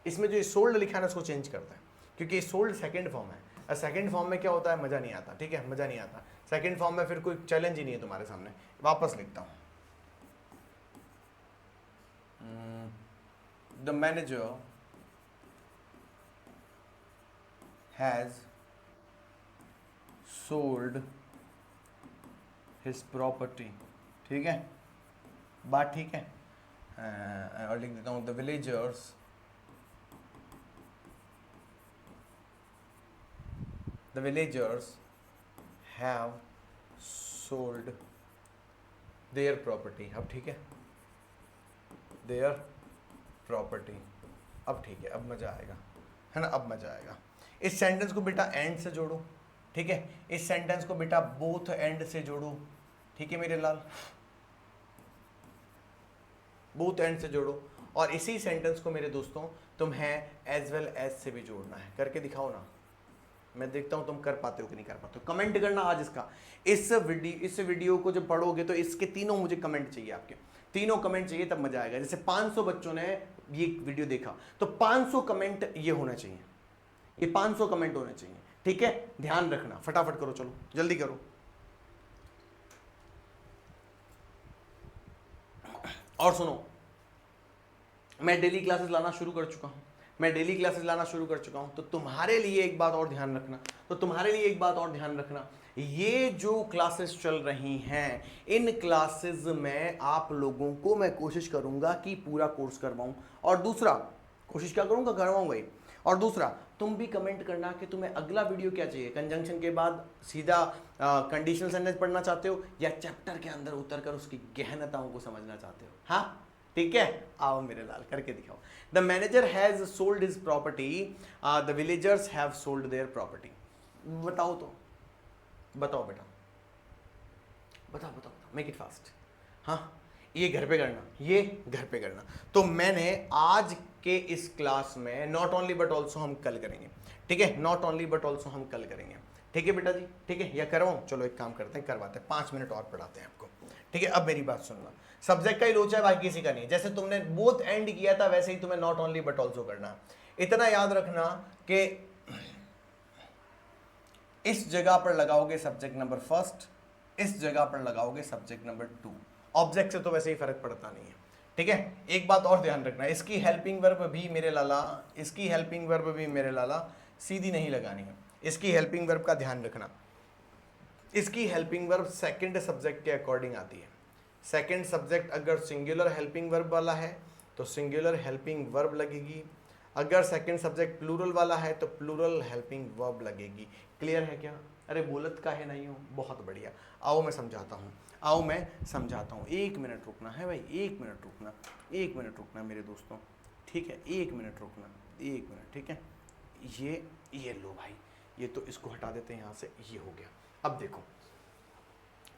इसमें जो सोल्ड लिखा है ना उसको चेंज करते हैं, क्योंकि सोल्ड सेकेंड फॉर्म है, और सेकेंड फॉर्म में क्या होता है, मजा नहीं आता, ठीक है, मजा नहीं आता। सेकेंड फॉर्म में फिर कोई चैलेंज ही नहीं है तुम्हारे सामने। वापस लिखता हूं, the manager has sold his property, ठीक है, बात ठीक है। और लिख देता हूँ the villagers have sold their property। अब ठीक है, their property। अब ठीक है, अब मजा आएगा, है ना, अब मजा आएगा। इस सेंटेंस को बेटा एंड से जोड़ो, ठीक है, इस सेंटेंस को बेटा बोथ एंड से जोड़ो, ठीक है मेरे लाल, बोथ एंड से जोड़ो। और इसी सेंटेंस को मेरे दोस्तों तुम्हें एज वेल एज से भी जोड़ना है। करके दिखाओ ना, मैं देखता हूं तुम कर पाते हो कि नहीं कर पाते हो। कमेंट करना आज इसका, इस वीडियो को जब पढ़ोगे तो इसके तीनों मुझे कमेंट चाहिए, आपके तीनों कमेंट चाहिए, तब मजा आएगा। जैसे 500 बच्चों ने ये वीडियो देखा तो 500 कमेंट ये होना चाहिए, ये 500 कमेंट होने चाहिए, ठीक है। ध्यान रखना, फटाफट करो, चलो जल्दी करो। और सुनो, मैं डेली क्लासेस लाना शुरू कर चुका हूं, मैं डेली क्लासेस लाना शुरू कर चुका हूं। तो तुम्हारे लिए एक बात और ध्यान रखना, तो तुम्हारे लिए एक बात और ध्यान रखना, ये जो क्लासेस चल रही हैं, इन क्लासेस में आप लोगों को मैं कोशिश करूंगा कि पूरा कोर्स करवाऊं। और दूसरा, कोशिश क्या करूंगा, करवाऊंगा ही। और दूसरा, तुम भी कमेंट करना कि तुम्हें अगला वीडियो क्या चाहिए। कंजंक्शन के बाद सीधा कंडीशनल सेंटेंस पढ़ना चाहते हो, या चैप्टर के अंदर उतरकर उसकी गहनताओं को समझना चाहते हो? हाँ, ठीक है, आओ मेरे लाल, करके दिखाओ। The manager has sold his property, the villagers have sold their property. बताओ तो, बताओ बेटा, बताओ बताओ, मेक इट फास्ट। हाँ, ये घर पे करना, ये घर पे करना। तो मैंने आज के इस क्लास में नॉट ओनली बट ऑल्सो हम कल करेंगे, ठीक है, नॉट ओनली बट ऑल्सो हम कल करेंगे, ठीक है बेटा जी, ठीक है। या करवाऊं? चलो एक काम करते हैं, करवाते हैं, 5 मिनट और पढ़ाते हैं आपको, ठीक है। अब मेरी बात सुनना, सब्जेक्ट का ही लोचा है, बाकी किसी का नहीं। जैसे तुमने बोथ एंड किया था वैसे ही तुम्हें नॉट ओनली बट ऑल्सो करना। इतना याद रखना कि इस जगह पर लगाओगे सब्जेक्ट नंबर फर्स्ट, इस जगह पर लगाओगे सब्जेक्ट नंबर 2। ऑब्जेक्ट से तो वैसे ही फर्क पड़ता नहीं है, ठीक है। एक बात और ध्यान रखना, इसकी हेल्पिंग वर्ब भी मेरे लाला, इसकी हेल्पिंग वर्ब भी मेरे लाला सीधी नहीं लगानी है। इसकी हेल्पिंग वर्ब का ध्यान रखना, इसकी हेल्पिंग वर्ब सेकंड सब्जेक्ट के अकॉर्डिंग आती है। सेकंड सब्जेक्ट अगर सिंगुलर हेल्पिंग वर्ब वाला है तो सिंगुलर हेल्पिंग वर्ब लगेगी, अगर सेकंड सब्जेक्ट प्लूरल वाला है तो प्लूरल हेल्पिंग वर्ब लगेगी। क्लियर है क्या? अरे बोलत का है नहीं हो, बहुत बढ़िया। आओ मैं समझाता हूँ, आओ मैं समझाता हूँ। 1 मिनट रुकना है भाई, 1 मिनट रुकना, 1 मिनट रुकना मेरे दोस्तों, ठीक है, 1 मिनट रुकना, 1 मिनट, ठीक है। ये लो भाई, ये तो इसको हटा देते हैं यहाँ से, ये हो गया। अब देखो,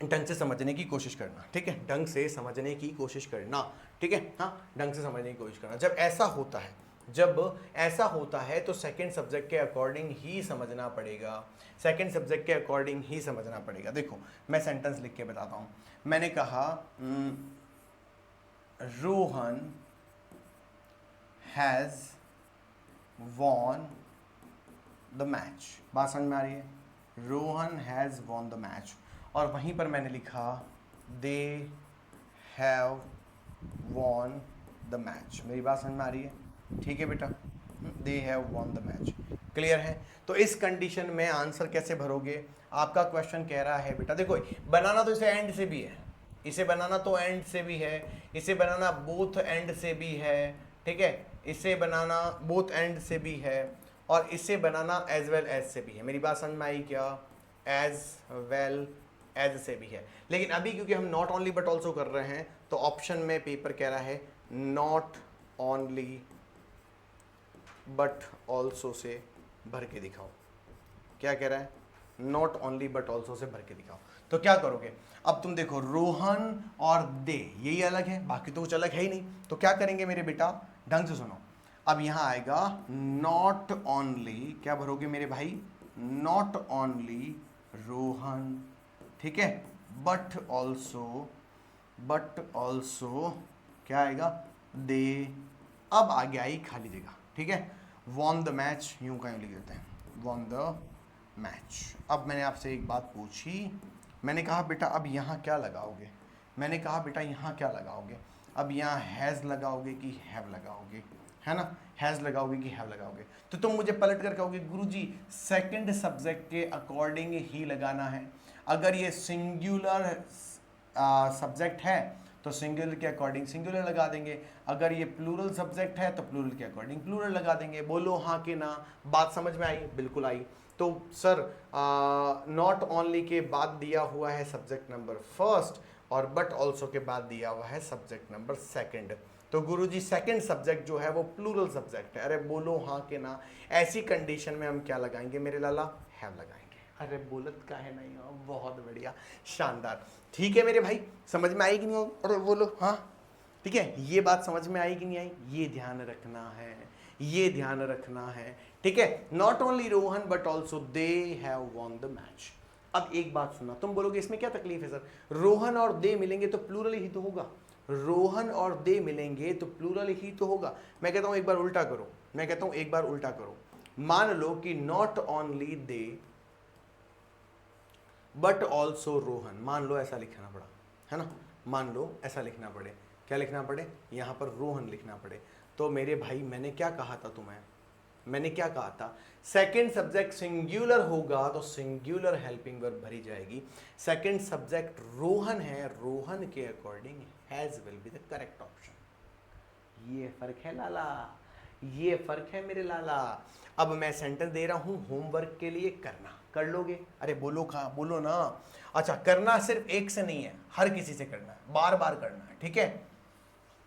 ढंग से समझने की कोशिश करना, ठीक है, ढंग से समझने की कोशिश करना, ठीक है। हाँ, ढंग से समझने की कोशिश करना। जब ऐसा होता है, जब ऐसा होता है तो सेकंड सब्जेक्ट के अकॉर्डिंग ही समझना पड़ेगा, सेकंड सब्जेक्ट के अकॉर्डिंग ही समझना पड़ेगा। देखो मैं सेंटेंस लिख के बताता हूँ। मैंने कहा Rohan has won the match. बात समझ में आ रही है? Rohan has won the match. और वहीं पर मैंने लिखा they have won the match. मेरी बात समझ में आ रही है? ठीक है बेटा, they have won the match. Clear है? तो इस कंडीशन में आंसर कैसे भरोगे? आपका क्वेश्चन कह रहा है बेटा, देखो बनाना तो इसे एंड से भी है, इसे बनाना तो एंड से भी है, इसे बनाना बोथ एंड से भी है, ठीक है, इसे बनाना बोथ एंड से भी है, और इसे बनाना एज वेल एज से भी है। मेरी बात समझ में आई क्या? एज वेल एज से भी है। लेकिन अभी क्योंकि हम नॉट ओनली बट ऑल्सो कर रहे हैं तो ऑप्शन में पेपर कह रहा है not only but also say भर के दिखाओ। क्या कह रहा है? Not only but also say भर के दिखाओ। तो क्या करोगे? अब तुम देखो, रोहन और दे यही अलग है, बाकी तो कुछ अलग है ही नहीं। तो क्या करेंगे मेरे बेटा, ढंग से सुनो। अब यहां आएगा नॉट ओनली, क्या भरोगे मेरे भाई? नॉट ओनली रोहन, ठीक है, बट ऑल्सो क्या आएगा? दे। अब आगे आई खाली जगह, ठीक है, वॉन द मैच, यूं कहीं लिख देते हैं, वॉन द मैच। अब मैंने आपसे एक बात पूछी, मैंने कहा बेटा अब यहाँ क्या लगाओगे? मैंने कहा बेटा यहाँ क्या लगाओगे? अब यहाँ हैज़ लगाओगे कि हैव लगाओगे, है ना? हैज़ लगाओगे कि हैव लगाओगे? तो तुम मुझे पलट कर कहोगे गुरुजी सेकंड सब्जेक्ट के अकॉर्डिंग ही लगाना है। अगर ये सिंगुलर सब्जेक्ट है तो सिंगुलर के अकॉर्डिंग सिंगुलर लगा देंगे, अगर ये प्लूरल सब्जेक्ट है तो प्लूरल के अकॉर्डिंग प्लूरल लगा देंगे। बोलो हाँ कि ना? बात समझ में आई? बिल्कुल आई। तो सर नॉट ओनली के बाद दिया हुआ है सब्जेक्ट नंबर फर्स्ट और बट ऑल्सो के बाद दिया हुआ है सब्जेक्ट नंबर सेकंड। तो गुरुजी सेकंड सब्जेक्ट जो है वो प्लूरल सब्जेक्ट है। अरे बोलो हाँ कि ना? ऐसी कंडीशन में हम क्या लगाएंगे मेरे लाला? हैव लगाएंगे। अरे बोलत का है नहीं हो? बहुत बढ़िया, शानदार। ठीक है मेरे भाई, समझ में आई कि नहीं? अरे बोलो हाँ, ठीक है। ये बात समझ में आई कि नहीं आई? ये ध्यान रखना है, ये ध्यान रखना है, ठीक है, not only Rohan but also they have won the match. अब एक बात सुनना, तुम बोलोगे इसमें क्या तकलीफ है सर, रोहन और दे मिलेंगे तो प्लूरल ही तो होगा, रोहन और दे मिलेंगे तो प्लूरल ही तो होगा। मैं कहता हूं एक बार उल्टा करो, मैं कहता हूं एक बार उल्टा करो, मान लो कि not only they but also Rohan, मान लो ऐसा लिखना पड़ा, है ना, मान लो ऐसा लिखना पड़े, क्या लिखना पड़े, यहां पर रोहन लिखना पड़े, तो मेरे भाई मैंने क्या कहा था तुम्हें, मैंने क्या कहा था, सेकंड सब्जेक्ट सिंगुलर होगा तो सिंगुलर हेल्पिंग वर्ब भरी जाएगी, सेकंड सब्जेक्ट रोहन है, रोहन के according has will be the correct option. ये फर्क है लाला, ये फर्क है मेरे लाला। अब मैं सेंटेंस दे रहा हूं होमवर्क के लिए, करना, कर लोगे, अरे बोलो कहा, बोलो ना। अच्छा, करना सिर्फ एक से नहीं है, हर किसी से करना है, बार बार करना है, ठीक है।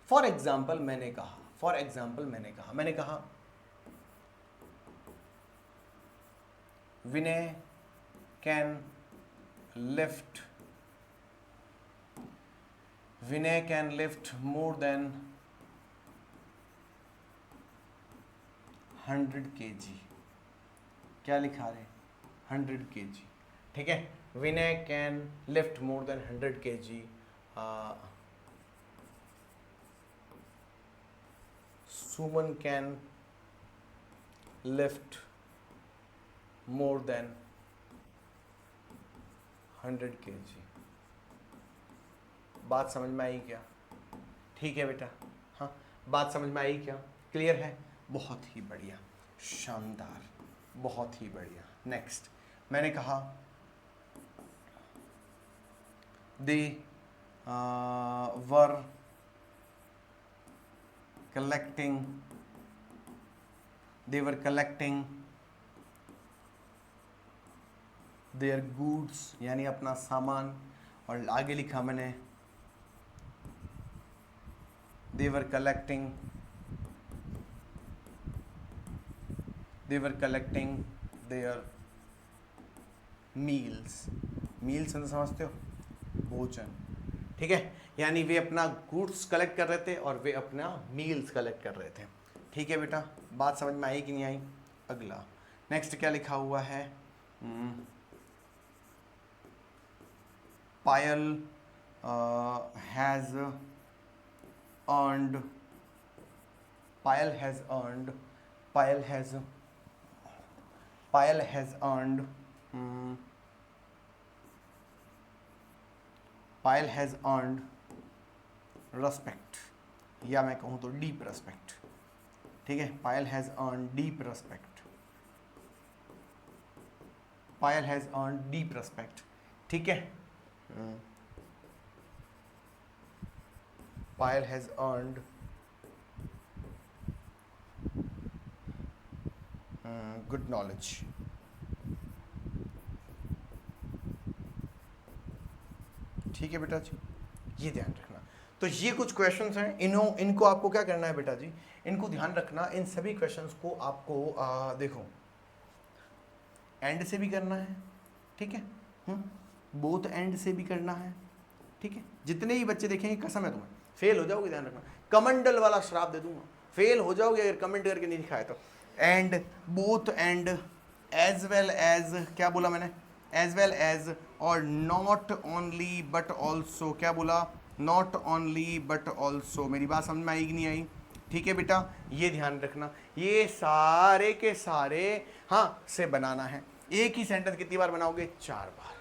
फॉर एग्जाम्पल मैंने कहा, फॉर एग्जाम्पल मैंने कहा Vinay can lift, Vinay can lift more than 100 kg, क्या लिखा रहे, 100 kg, ठीक है, Vinay can lift more than 100 kg, Suman can lift more than 100 kg। बात समझ में आई क्या, ठीक है बेटा, हाँ बात समझ में आई क्या, क्लियर है, बहुत ही बढ़िया, शानदार, बहुत ही बढ़िया। नेक्स्ट मैंने कहा they were collecting, they were collecting their goods, यानी अपना सामान, और आगे लिखा मैंने they were collecting, they were collecting their meals, meals मतलब समझते हो, भोजन, ठीक है, यानी वे अपना गुड्स कलेक्ट कर रहे थे और वे अपना मील्स कलेक्ट कर रहे थे, ठीक है बेटा, बात समझ में आई कि नहीं आई। अगला नेक्स्ट क्या लिखा हुआ है, Payal has earned, Payal has earned, Payal has, Payal has earned, Payal has earned respect, या मैं कहूँ तो डीप रेस्पेक्ट, ठीक है, Payal has earned deep respect, Payal has earned deep respect, ठीक है, Payal has earned good knowledge, ठीक है बेटा जी, ये ध्यान रखना। तो ये कुछ क्वेश्चंस हैं, इनको आपको क्या करना है बेटा जी, इनको ध्यान रखना, इन सभी क्वेश्चंस को आपको देखो एंड से भी करना है, ठीक है, बोथ एंड से भी करना है, ठीक है, जितने ही बच्चे देखेंगे कसम है तुम्हें फेल हो जाओगे, ध्यान रखना, कमंडल वाला श्राप दे दूंगा, फेल हो जाओगे अगर कमेंट करके नहीं दिखाया तो। And, both and, as well as, क्या बोला मैंने, एज वेल एज, और नॉट ओनली बट ऑल्सो, क्या बोला, नॉट ओनली बट ऑल्सो, मेरी बात समझ में आई कि नहीं आई, ठीक है बेटा, ये ध्यान रखना, ये सारे के सारे हाँ से बनाना है, एक ही सेंटेंस कितनी बार बनाओगे, 4 बार,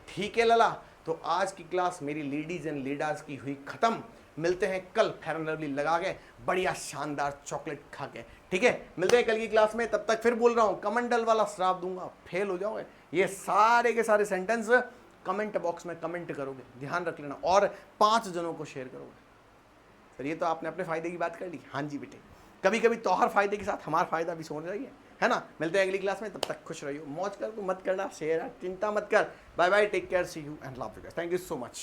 ठीक है लला। तो आज की क्लास मेरी लेडीज एंड लीडर्स की हुई खत्म, मिलते हैं कल फेयर एंड लवली लगा के, बढ़िया शानदार चॉकलेट खा के, ठीक है, मिलते हैं कल की क्लास में, तब तक फिर बोल रहा हूँ कमंडल वाला श्राप दूंगा, फेल हो जाओगे, ये सारे के सारे सेंटेंस कमेंट बॉक्स में कमेंट करोगे, ध्यान रख लेना, और 5 जनों को शेयर करोगे। सर ये तो आपने अपने फायदे की बात कर ली, हाँ जी बेटे, कभी कभी तोहर फायदे के साथ हमारा फायदा भी सोच रही है ना। मिलते हैं अगली क्लास में, तब तक खुश रहियो, मौज कर, मत करना शेयर, चिंता मत कर, bye bye, take care, see you and love you guys, thank you so much.